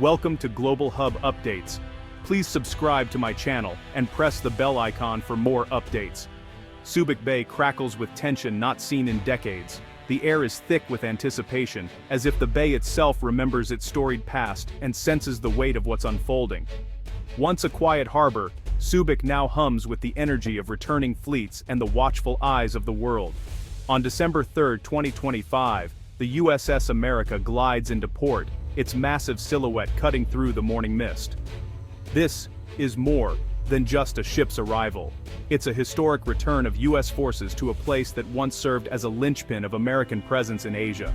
Welcome to Global Hub Updates. Please subscribe to my channel and press the bell icon for more updates. Subic Bay crackles with tension not seen in decades. The air is thick with anticipation, as if the bay itself remembers its storied past and senses the weight of what's unfolding. Once a quiet harbor, Subic now hums with the energy of returning fleets and the watchful eyes of the world. On December 3, 2025, the USS America glides into port, its massive silhouette cutting through the morning mist. This is more than just a ship's arrival. It's a historic return of U.S. forces to a place that once served as a linchpin of American presence in Asia.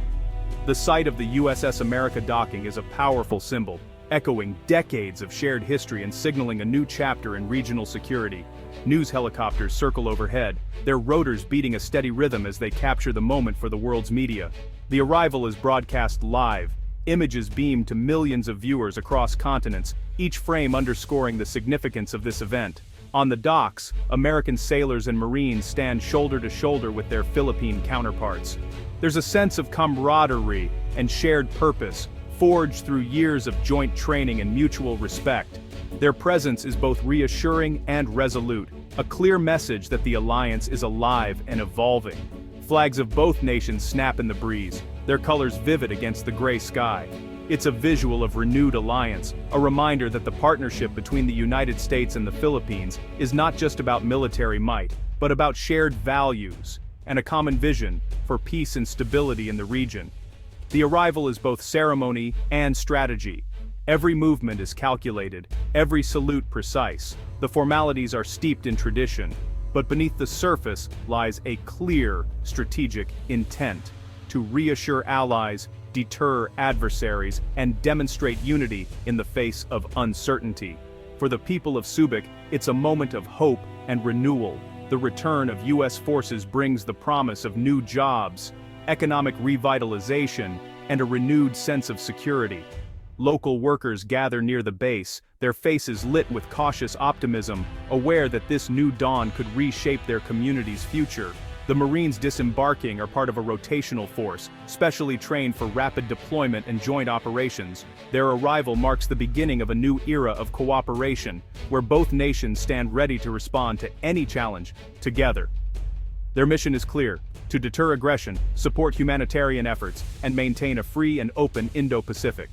The sight of the USS America docking is a powerful symbol, echoing decades of shared history and signaling a new chapter in regional security. News helicopters circle overhead, their rotors beating a steady rhythm as they capture the moment for the world's media. The arrival is broadcast live, images beamed to millions of viewers across continents, each frame underscoring the significance of this event. On the docks, American sailors and Marines stand shoulder to shoulder with their Philippine counterparts. There's a sense of camaraderie and shared purpose, forged through years of joint training and mutual respect. Their presence is both reassuring and resolute, a clear message that the alliance is alive and evolving. Flags of both nations snap in the breeze, their colors vivid against the gray sky. It's a visual of renewed alliance, a reminder that the partnership between the United States and the Philippines is not just about military might, but about shared values and a common vision for peace and stability in the region. The arrival is both ceremony and strategy. Every movement is calculated, every salute precise. The formalities are steeped in tradition, but beneath the surface lies a clear strategic intent to reassure allies, deter adversaries, and demonstrate unity in the face of uncertainty. For the people of Subic, it's a moment of hope and renewal. The return of U.S. forces brings the promise of new jobs, economic revitalization, and a renewed sense of security. Local workers gather near the base, their faces lit with cautious optimism, aware that this new dawn could reshape their community's future. The Marines disembarking are part of a rotational force, specially trained for rapid deployment and joint operations. Their arrival marks the beginning of a new era of cooperation, where both nations stand ready to respond to any challenge, together. Their mission is clear: to deter aggression, support humanitarian efforts, and maintain a free and open Indo-Pacific.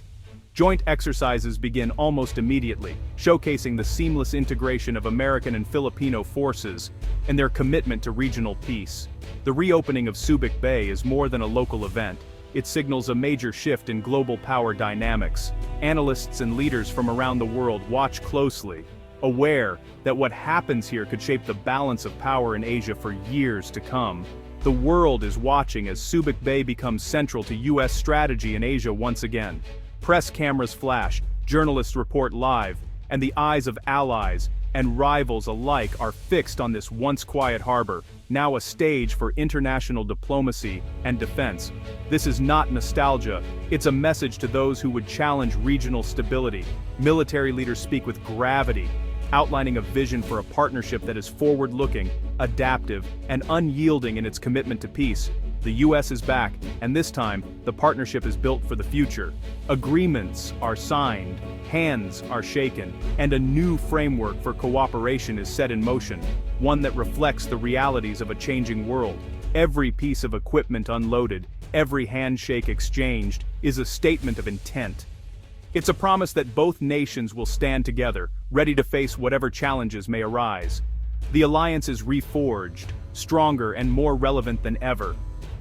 Joint exercises begin almost immediately, showcasing the seamless integration of American and Filipino forces and their commitment to regional peace. The reopening of Subic Bay is more than a local event. It signals a major shift in global power dynamics. Analysts and leaders from around the world watch closely, aware that what happens here could shape the balance of power in Asia for years to come. The world is watching as Subic Bay becomes central to U.S. strategy in Asia once again. Press cameras flash, journalists report live, and the eyes of allies and rivals alike are fixed on this once quiet harbor, now a stage for international diplomacy and defense. This is not nostalgia, it's a message to those who would challenge regional stability. Military leaders speak with gravity, outlining a vision for a partnership that is forward-looking, adaptive, and unyielding in its commitment to peace. The U.S. is back, and this time, the partnership is built for the future. Agreements are signed, hands are shaken, and a new framework for cooperation is set in motion, one that reflects the realities of a changing world. Every piece of equipment unloaded, every handshake exchanged, is a statement of intent. It's a promise that both nations will stand together, ready to face whatever challenges may arise. The alliance is reforged, stronger and more relevant than ever.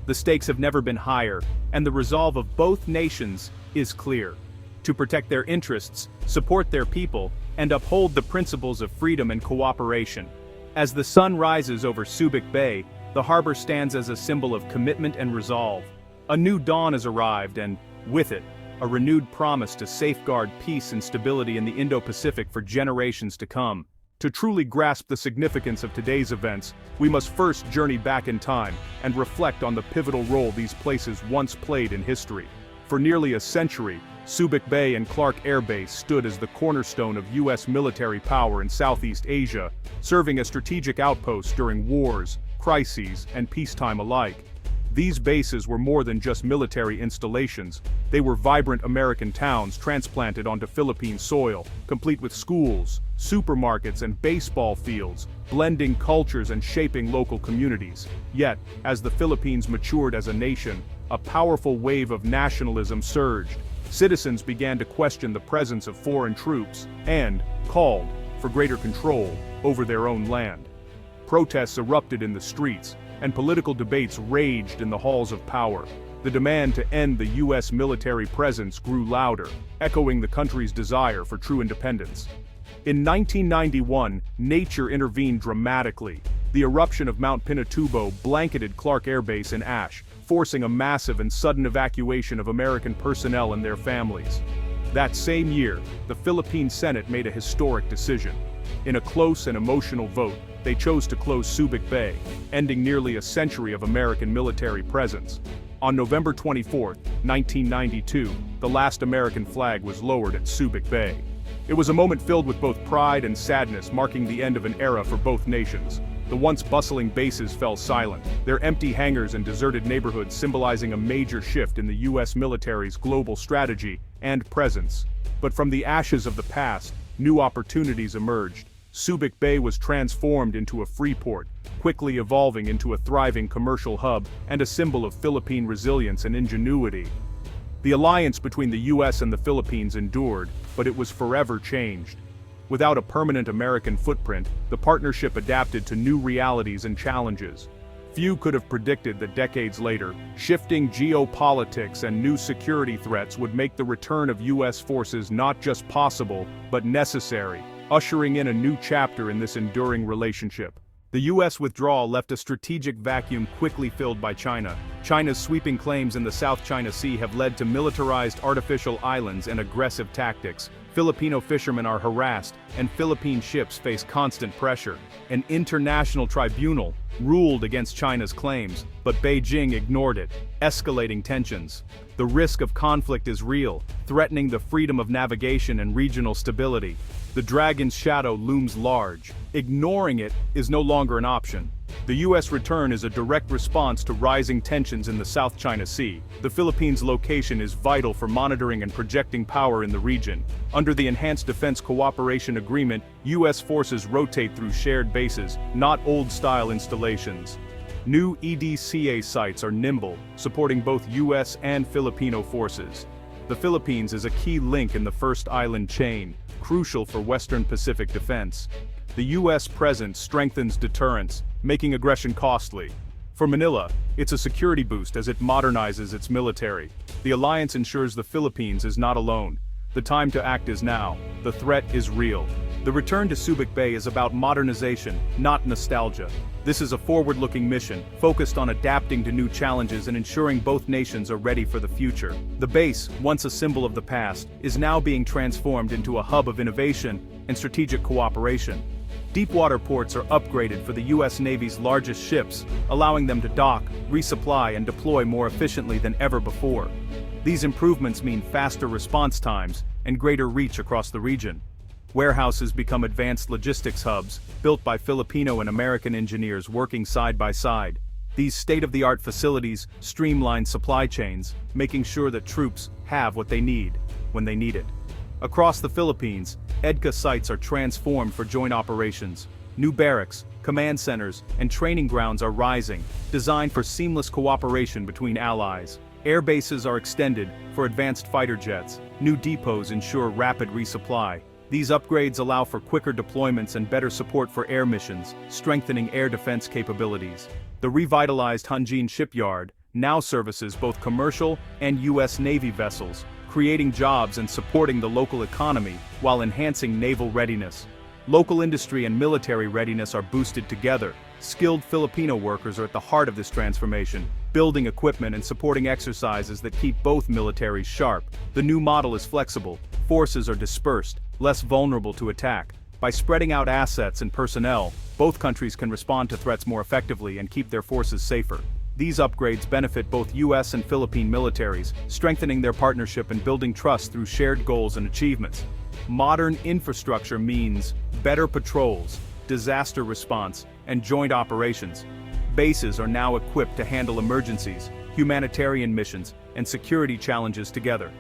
The stakes have never been higher, and the resolve of both nations is clear: to protect their interests, support their people, and uphold the principles of freedom and cooperation. As the sun rises over Subic Bay, the harbor stands as a symbol of commitment and resolve. A new dawn has arrived, and, with it, a renewed promise to safeguard peace and stability in the Indo-Pacific for generations to come. To truly grasp the significance of today's events, we must first journey back in time and reflect on the pivotal role these places once played in history. For nearly a century, Subic Bay and Clark Air Base stood as the cornerstone of U.S. military power in Southeast Asia, serving as strategic outposts during wars, crises, and peacetime alike. These bases were more than just military installations. They were vibrant American towns transplanted onto Philippine soil, complete with schools, supermarkets, and baseball fields, blending cultures and shaping local communities. Yet, as the Philippines matured as a nation, a powerful wave of nationalism surged. Citizens began to question the presence of foreign troops and called for greater control over their own land. Protests erupted in the streets, and political debates raged in the halls of power. The demand to end the U.S. military presence grew louder, echoing the country's desire for true independence. In 1991, nature intervened dramatically. The eruption of Mount Pinatubo blanketed Clark Air Base in ash, forcing a massive and sudden evacuation of American personnel and their families. That same year, the Philippine Senate made a historic decision. In a close and emotional vote, they chose to close Subic Bay, ending nearly a century of American military presence. On November 24, 1992, the last American flag was lowered at Subic Bay. It was a moment filled with both pride and sadness, marking the end of an era for both nations. The once bustling bases fell silent, their empty hangars and deserted neighborhoods symbolizing a major shift in the U.S. military's global strategy and presence. But from the ashes of the past, new opportunities emerged. Subic Bay was transformed into a free port, quickly evolving into a thriving commercial hub and a symbol of Philippine resilience and ingenuity. The alliance between the U.S. and the Philippines endured, but it was forever changed. Without a permanent American footprint, the partnership adapted to new realities and challenges. Few could have predicted that decades later, shifting geopolitics and new security threats would make the return of U.S. forces not just possible, but necessary, ushering in a new chapter in this enduring relationship. The U.S. withdrawal left a strategic vacuum quickly filled by China. China's sweeping claims in the South China Sea have led to militarized artificial islands and aggressive tactics. Filipino fishermen are harassed, and Philippine ships face constant pressure. An international tribunal ruled against China's claims, but Beijing ignored it, escalating tensions. The risk of conflict is real, threatening the freedom of navigation and regional stability. The dragon's shadow looms large. Ignoring it is no longer an option. The U.S. return is a direct response to rising tensions in the South China Sea. The Philippines' location is vital for monitoring and projecting power in the region. Under the Enhanced Defense Cooperation Agreement, U.S. forces rotate through shared bases, not old-style installations. New EDCA sites are nimble, supporting both U.S. and Filipino forces. The Philippines is a key link in the first island chain, crucial for Western Pacific defense. The U.S. presence strengthens deterrence, making aggression costly. For Manila, it's a security boost as it modernizes its military. The alliance ensures the Philippines is not alone. The time to act is now. The threat is real. The return to Subic Bay is about modernization, not nostalgia. This is a forward-looking mission, focused on adapting to new challenges and ensuring both nations are ready for the future. The base, once a symbol of the past, is now being transformed into a hub of innovation and strategic cooperation. Deepwater ports are upgraded for the U.S. Navy's largest ships, allowing them to dock, resupply, and deploy more efficiently than ever before. These improvements mean faster response times and greater reach across the region. Warehouses become advanced logistics hubs, built by Filipino and American engineers working side by side. These state-of-the-art facilities streamline supply chains, making sure that troops have what they need, when they need it. Across the Philippines, EDCA sites are transformed for joint operations. New barracks, command centers, and training grounds are rising, designed for seamless cooperation between allies. Air bases are extended for advanced fighter jets. New depots ensure rapid resupply. These upgrades allow for quicker deployments and better support for air missions, strengthening air defense capabilities. The revitalized Hanjin shipyard now services both commercial and U.S. Navy vessels, creating jobs and supporting the local economy while enhancing naval readiness. Local industry and military readiness are boosted together. Skilled Filipino workers are at the heart of this transformation, building equipment and supporting exercises that keep both militaries sharp. The new model is flexible. Forces are dispersed, less vulnerable to attack. By spreading out assets and personnel, both countries can respond to threats more effectively and keep their forces safer. These upgrades benefit both U.S. and Philippine militaries, strengthening their partnership and building trust through shared goals and achievements. Modern infrastructure means better patrols, disaster response, and joint operations. bases are now equipped to handle emergencies, humanitarian missions, and security challenges together.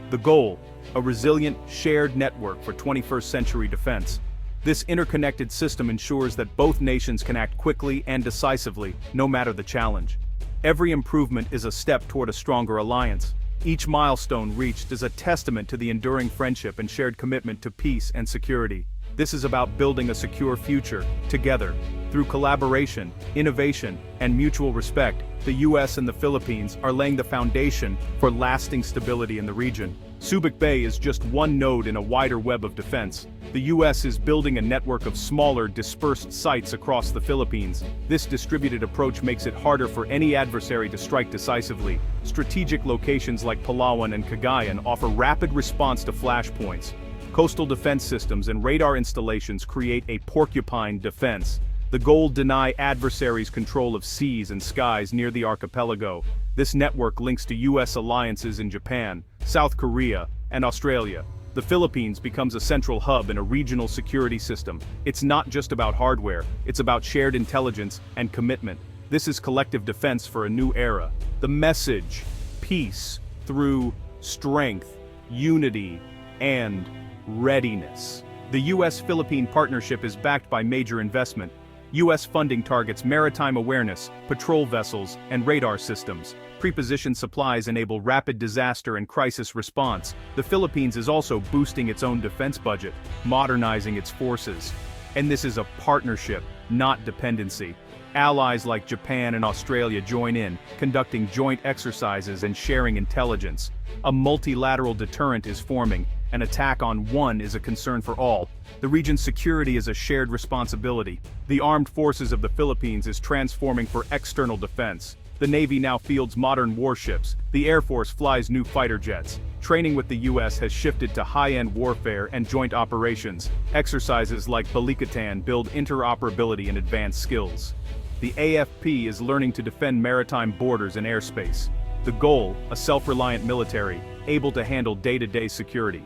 The goal: a resilient, shared network for 21st century defense. This interconnected system ensures that both nations can act quickly and decisively, no matter the challenge. Every improvement is a step toward a stronger alliance. Each milestone reached is a testament to the enduring friendship and shared commitment to peace and security. This is about building a secure future, together. Through collaboration, innovation, and mutual respect, the U.S. and the Philippines are laying the foundation for lasting stability in the region. Subic Bay is just one node in a wider web of defense. The U.S. is building a network of smaller, dispersed sites across the Philippines. This distributed approach makes it harder for any adversary to strike decisively. Strategic locations like Palawan and Cagayan offer rapid response to flashpoints. Coastal defense systems and radar installations create a porcupine defense. The goal: deny adversaries control of seas and skies near the archipelago. This network links to U.S. alliances in Japan, South Korea, and Australia. The Philippines becomes a central hub in a regional security system. It's not just about hardware, it's about shared intelligence and commitment. This is collective defense for a new era. The message: peace through strength, unity, and readiness. The U.S.-Philippine partnership is backed by major investment. U.S. funding targets maritime awareness, patrol vessels, and radar systems. Pre-positioned supplies enable rapid disaster and crisis response. The Philippines is also boosting its own defense budget, modernizing its forces. And this is a partnership, not dependency. Allies like Japan and Australia join in, conducting joint exercises and sharing intelligence. A multilateral deterrent is forming. An attack on one is a concern for all. The region's security is a shared responsibility. The armed forces of the Philippines is transforming for external defense. The Navy now fields modern warships. The Air Force flies new fighter jets. Training with the U.S. has shifted to high-end warfare and joint operations. Exercises like Balikatan build interoperability and advanced skills. The AFP is learning to defend maritime borders and airspace. The goal: a self-reliant military, able to handle day-to-day security.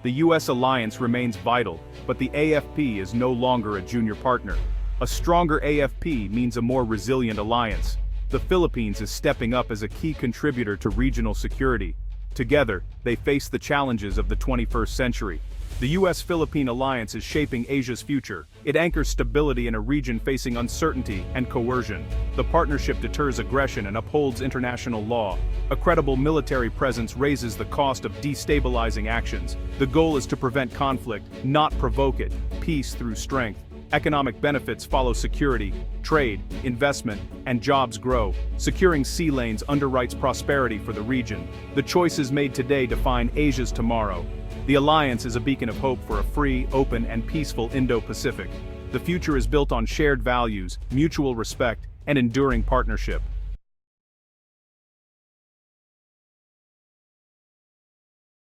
The U.S. alliance remains vital, but the AFP is no longer a junior partner. A stronger AFP means a more resilient alliance. The Philippines is stepping up as a key contributor to regional security. Together, they face the challenges of the 21st century. The U.S.-Philippine alliance is shaping Asia's future. It anchors stability in a region facing uncertainty and coercion. The partnership deters aggression and upholds international law. A credible military presence raises the cost of destabilizing actions. The goal is to prevent conflict, not provoke it. Peace through strength. Economic benefits follow security. Trade, investment, and jobs grow. Securing sea lanes underwrites prosperity for the region. The choices made today define Asia's tomorrow. The alliance is a beacon of hope for a free, open, and peaceful Indo-Pacific. The future is built on shared values, mutual respect, and enduring partnership.